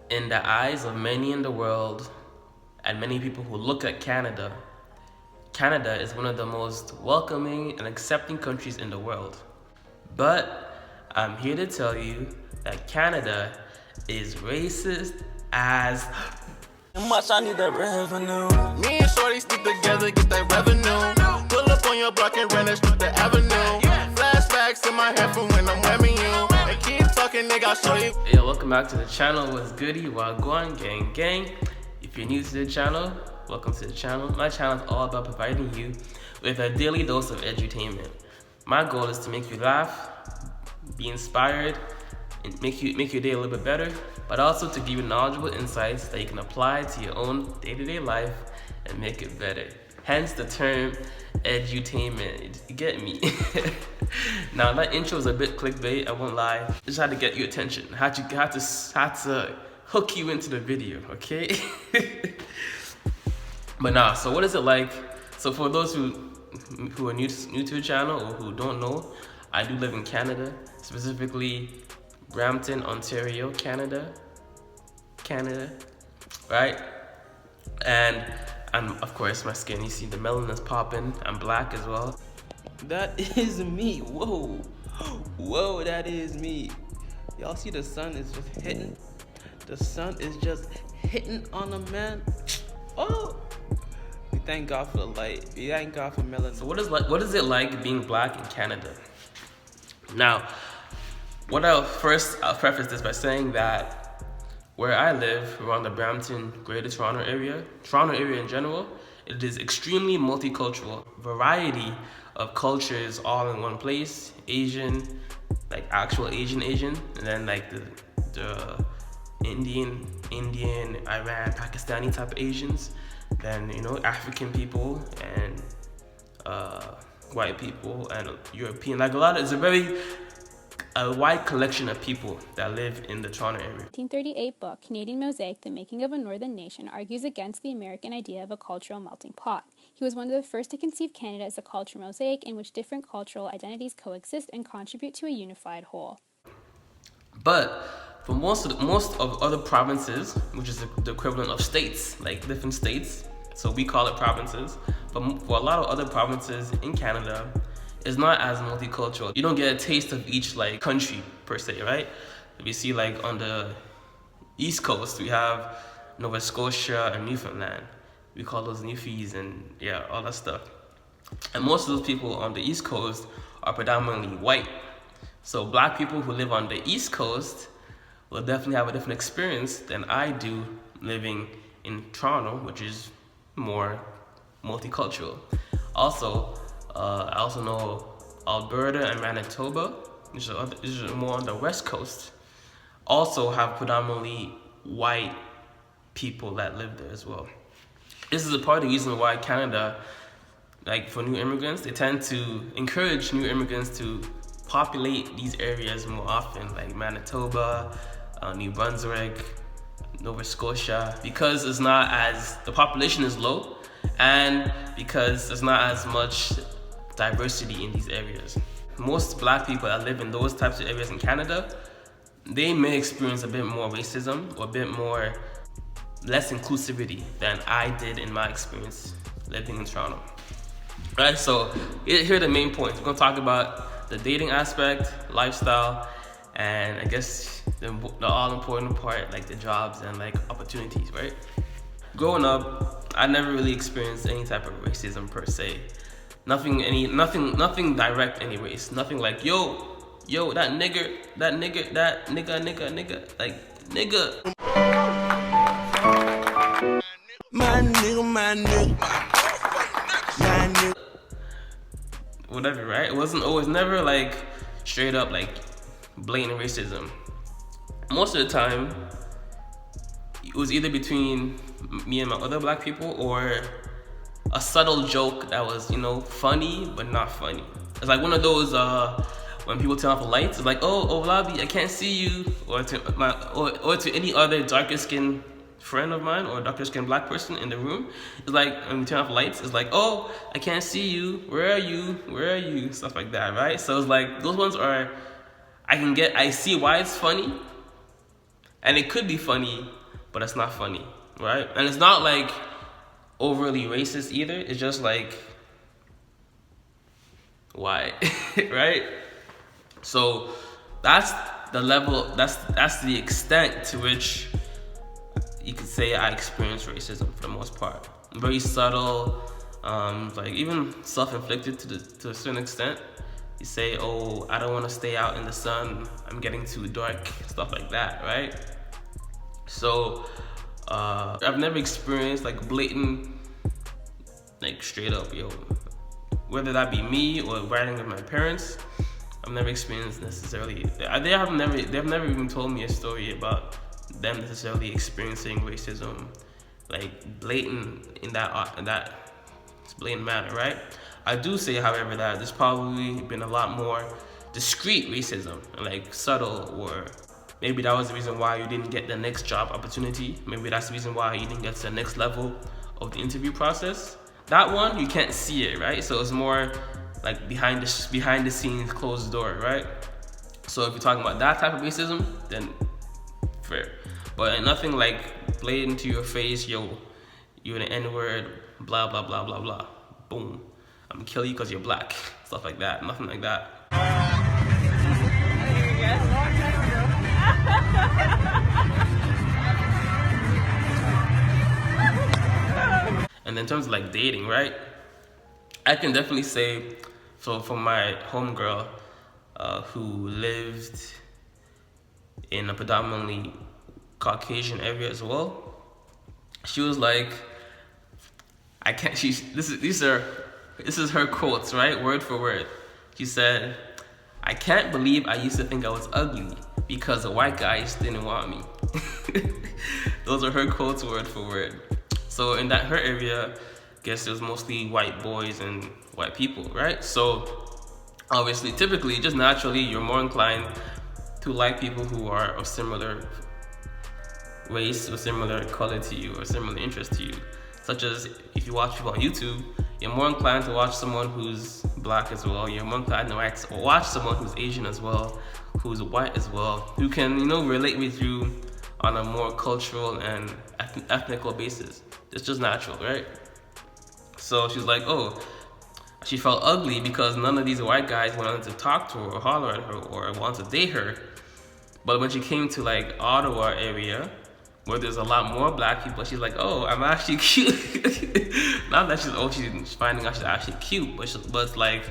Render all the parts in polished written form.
In the eyes of many in the world and many people who look at Canada, Canada is one of the most welcoming and accepting countries in the world. But I'm here to tell you that Canada is racist as much. I need that revenue. Me and Shorty stick together, get that revenue. Pull up on your block and run the avenue. Flashbacks in my head from when I'm wearing you. And keep talking, nigga, I'll show you. Yo, welcome back to the channel. What's goody? Wagwan, gang, gang. If you're new to the channel, welcome to the channel. My channel is all about providing you with a daily dose of edutainment. My goal is to make you laugh, be inspired, and make your day a little bit better, but also to give you knowledgeable insights that you can apply to your own day-to-day life and make it better. Hence the term edutainment. You get me? Now that intro is a bit clickbait, I won't lie. Just had to get your attention. Had to hook you into the video, okay? But nah, so what is it like? So for those who are new to the channel or who don't know, I do live in Canada, specifically Brampton, Ontario, Canada, right? And I'm, of course, my skin, you see the melanin is popping. I'm black as well. That is me. Whoa, whoa, that is me. Y'all see the sun is just hitting. The sun is just hitting on a man. Oh, we thank God for the light. We thank God for melanin. So what is it like being black in Canada? Now, I'll preface this by saying that where I live, around the Brampton, Greater Toronto area in general, it is extremely multicultural. Variety of cultures all in one place. Asian, like actual Asian, and then like the Indian, Iran, Pakistani type of Asians. Then, you know, African people and white people and European. Like it's a wide collection of people that live in the Toronto area. 1938 book, Canadian Mosaic, The Making of a Northern Nation, argues against the American idea of a cultural melting pot. He was one of the first to conceive Canada as a cultural mosaic in which different cultural identities coexist and contribute to a unified whole. But for most of other provinces, which is the equivalent of states, like different states, so we call it provinces, but for a lot of other provinces in Canada, it's not as multicultural. You don't get a taste of each like country per se, right? We see like on the East Coast, we have Nova Scotia and Newfoundland. We call those Newfies and yeah, all that stuff. And most of those people on the East Coast are predominantly white. So black people who live on the East Coast will definitely have a different experience than I do living in Toronto, which is more multicultural. Also, I also know Alberta and Manitoba, which is more on the West Coast, also have predominantly white people that live there as well. This is a part of the reason why Canada, like for new immigrants, they tend to encourage new immigrants to populate these areas more often, like Manitoba, New Brunswick, Nova Scotia, because the population is low and because there's not as much diversity in these areas. Most black people that live in those types of areas in Canada, they may experience a bit more racism or a bit more less inclusivity than I did in my experience living in Toronto. Right, so here are the main points. We're gonna talk about the dating aspect, lifestyle, and I guess the all important part, like the jobs and like opportunities, right? Growing up, I never really experienced any type of racism per se. Nothing direct anyways. Nothing like, yo, that nigga, like, nigga. My nigga. Whatever, right? It was never like straight up like blatant racism. Most of the time, it was either between me and my other black people or a subtle joke that was, you know, funny but not funny. It's like one of those when people turn off the lights, it's like, oh, Owolabby, I can't see you, or to any other darker skinned friend of mine or darker skinned black person in the room. It's like when we turn off lights, it's like, oh, I can't see you, where are you, stuff like that, right? So it's like those ones are, I see why it's funny, And it could be funny, but it's not funny, right? And it's not like overly racist either. It's just like, why? Right? So that's the level, that's the extent to which you could say I experienced racism for the most part. Very subtle, like even self-inflicted to a certain extent. You say, oh, I don't want to stay out in the sun, I'm getting too dark, stuff like that, right? So I've never experienced like blatant, like straight up, yo, whether that be me or riding with my parents. I've never experienced necessarily. They've never even told me a story about them necessarily experiencing racism, like blatant in that blatant manner, right? I do say, however, that there's probably been a lot more discreet racism, like subtle, or maybe that was the reason why you didn't get the next job opportunity. Maybe that's the reason why you didn't get to the next level of the interview process. That one, you can't see it, right? So it's more like behind the scenes, closed door, right? So if you're talking about that type of racism, then fair. But nothing like blatant to your face, yo, you're an N-word, blah, blah, blah, blah, blah. Boom. I'm gonna kill you because you're black. Stuff like that. Nothing like that. And in terms of like dating, right? I can definitely say, so for my homegirl who lived in a predominantly Caucasian area as well, she was like, I can't, this is her quotes, right? Word for word. She said, I can't believe I used to think I was ugly because the white guys didn't want me. Those are her quotes, word for word. So in her area, I guess it was mostly white boys and white people, right? So obviously, typically, just naturally, you're more inclined to like people who are of similar race or similar color to you or similar interest to you. Such as if you watch people on YouTube, you're more inclined to watch someone who's black as well. You're more inclined to watch someone who's Asian as well, who's white as well, who can, relate with you on a more cultural and ethnical basis. It's just natural, right? So she's like, oh, she felt ugly because none of these white guys wanted to talk to her or holler at her or wanted to date her. But when she came to like Ottawa area, where there's a lot more black people, she's like, oh, I'm actually cute. Not that she's finding out she's actually cute, but it's like,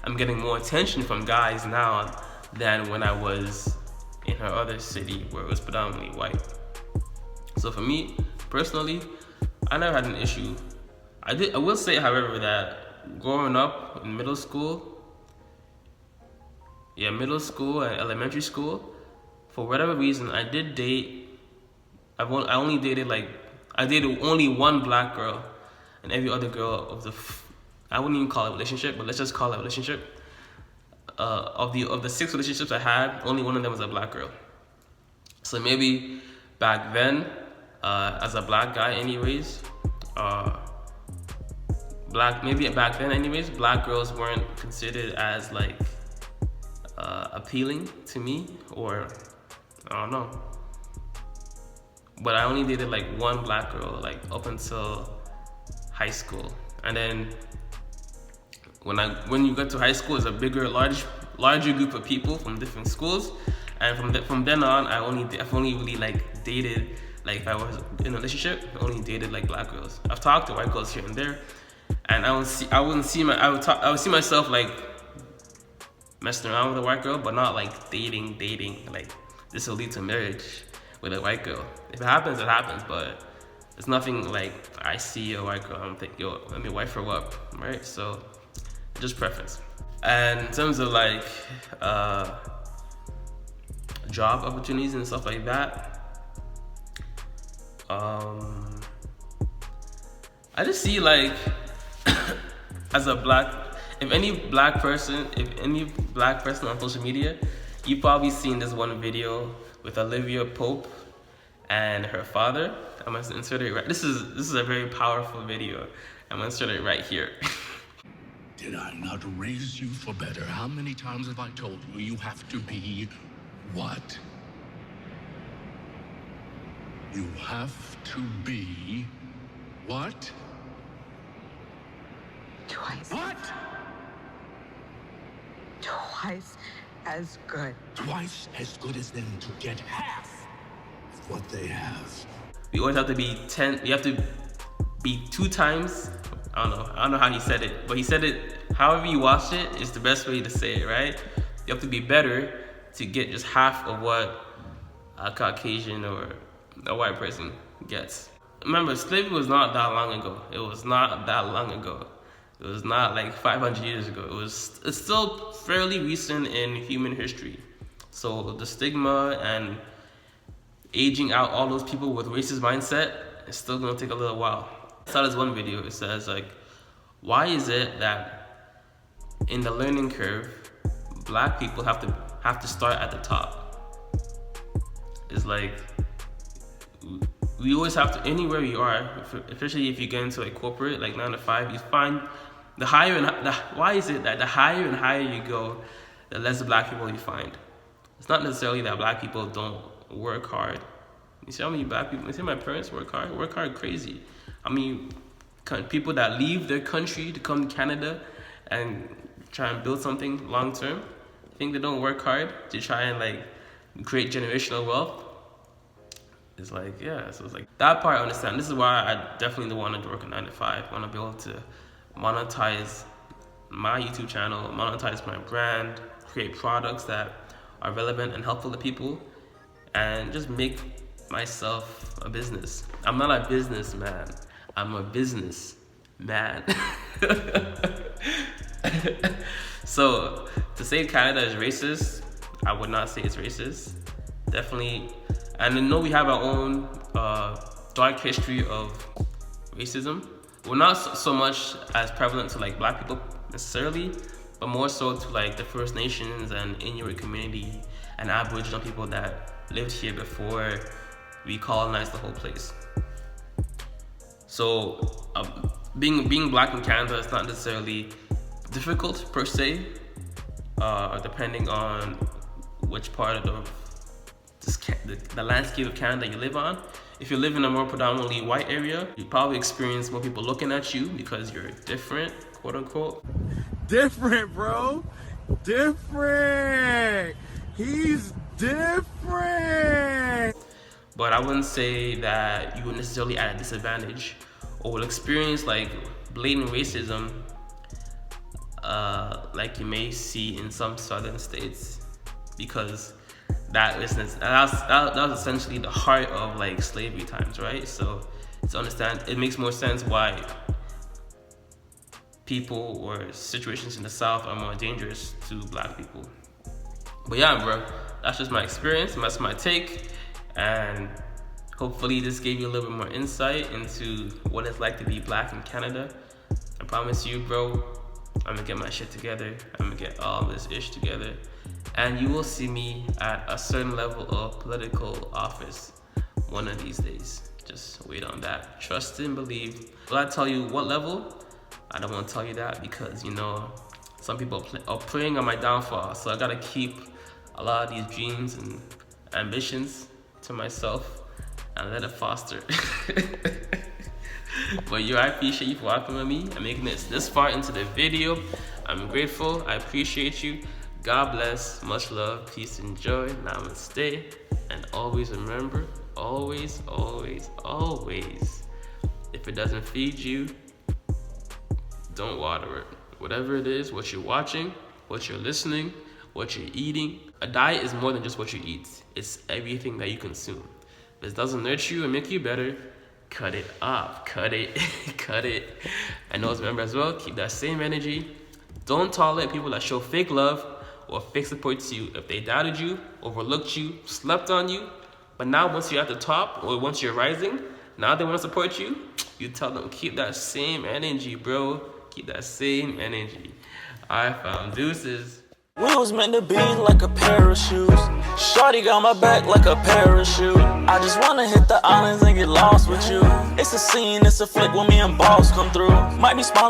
I'm getting more attention from guys now than when I was in her other city where it was predominantly white. So for me, personally, I never had an issue. I will say, however, that growing up in middle school and elementary school, for whatever reason, I did date. I dated only one black girl, and every other girl I wouldn't even call it a relationship, but let's just call it a relationship. Of the 6 relationships I had, only one of them was a black girl. So maybe back then, as a black guy, anyways, black girls weren't considered as like appealing to me, or I don't know. But I only dated like one black girl like up until high school, and then when you get to high school, it's a larger group of people from different schools, and from then on, I've only really like dated, like if I was in a relationship, I only dated like black girls. I've talked to white girls here and there, and I would see myself like messing around with a white girl, but not like dating. Like this will lead to marriage with a white girl. If it happens, it happens, but it's nothing like I see a white girl, I'm thinking, yo, let me wife her up, right? So, just preference. And in terms of like job opportunities and stuff like that, I just see like as a if any black person on social media, you've probably seen this one video with Olivia Pope and her father. I'm gonna insert it right. This is a very powerful video. I'm gonna insert it right here. Did I not raise you for better? How many times have I told you you have to be what? You have to be what? Twice. What? Twice as good. Twice as good as them to get half of what they have. We always have to be 10. You have to be 2 times. I don't know how he said it, but he said it. However you watch it is the best way to say it, right? You have to be better to get just half of what a Caucasian or a white person gets. Remember, slavery was not that long ago. It was not that long ago. It was not like 500 years ago. It's still fairly recent in human history. So the stigma and aging out all those people with racist mindset is still gonna take a little while. I saw this one video. It says like, why is it that in the learning curve, black people have to start at the top? It's like we always have to, anywhere you are, especially if you get into a corporate like 9 to 5, you find the higher and why is it that the higher and higher you go, the less black people you find? It's not necessarily that black people don't work hard. You see how many black people? You see my parents work hard crazy. I mean, people that leave their country to come to Canada and try and build something long term, think they don't work hard to try and like create generational wealth. It's like, yeah, so it's like that part I understand. This is why I definitely don't want to work a 9 to 5. I want to be able to monetize my YouTube channel, monetize my brand, create products that are relevant and helpful to people, and just make myself a business. I'm not a businessman. I'm a business man. So to say Canada is racist, I would not say it's racist. Definitely, and I know we have our own dark history of racism. We're not so much as prevalent to like black people necessarily, but more so to like the First Nations and Inuit community and Aboriginal people that lived here before we colonized the whole place. So being black in Canada is not necessarily difficult per se, depending on which part of the landscape of Canada you live on. If you live in a more predominantly white area, you probably experience more people looking at you because you're different, quote unquote. Different, bro. Different. He's different. But I wouldn't say that you would necessarily at a disadvantage or will experience like blatant racism like you may see in some southern states, because that was essentially the heart of like slavery times, right? So to understand, it makes more sense why people or situations in the South are more dangerous to black people. But yeah, bro, that's just my experience, and that's my take, and hopefully this gave you a little bit more insight into what it's like to be black in Canada. I promise you, bro, I'm gonna get my shit together. I'm gonna get all this ish together, and you will see me at a certain level of political office one of these days. Just wait on that. Trust and believe. Will I tell you what level? I don't want to tell you that because, you know, some people are preying on my downfall. So I gotta keep a lot of these dreams and ambitions to myself and let it foster. But I appreciate you for walking with me and making it this far into the video. I'm grateful. I appreciate you. God bless. Much love, peace, and joy. Namaste. And always remember, always, always, always, if it doesn't feed you, don't water it. Whatever it is, what you're watching, what you're listening, what you're eating. A diet is more than just what you eat. It's everything that you consume. If it doesn't nurture you and make you better, cut it off. Cut it. Cut it. And always remember as well, keep that same energy. Don't tolerate people that show fake love or fake support to you. If they doubted you, overlooked you, slept on you, but now once you're at the top or once you're rising, now they want to support you, you tell them, keep that same energy, bro. Keep that same energy. I found deuces. We was meant to be like a pair of shoes. Shorty got my back like a parachute. I just wanna hit the islands and get lost with you. It's a scene, it's a flick when me and boss come through. Might be small.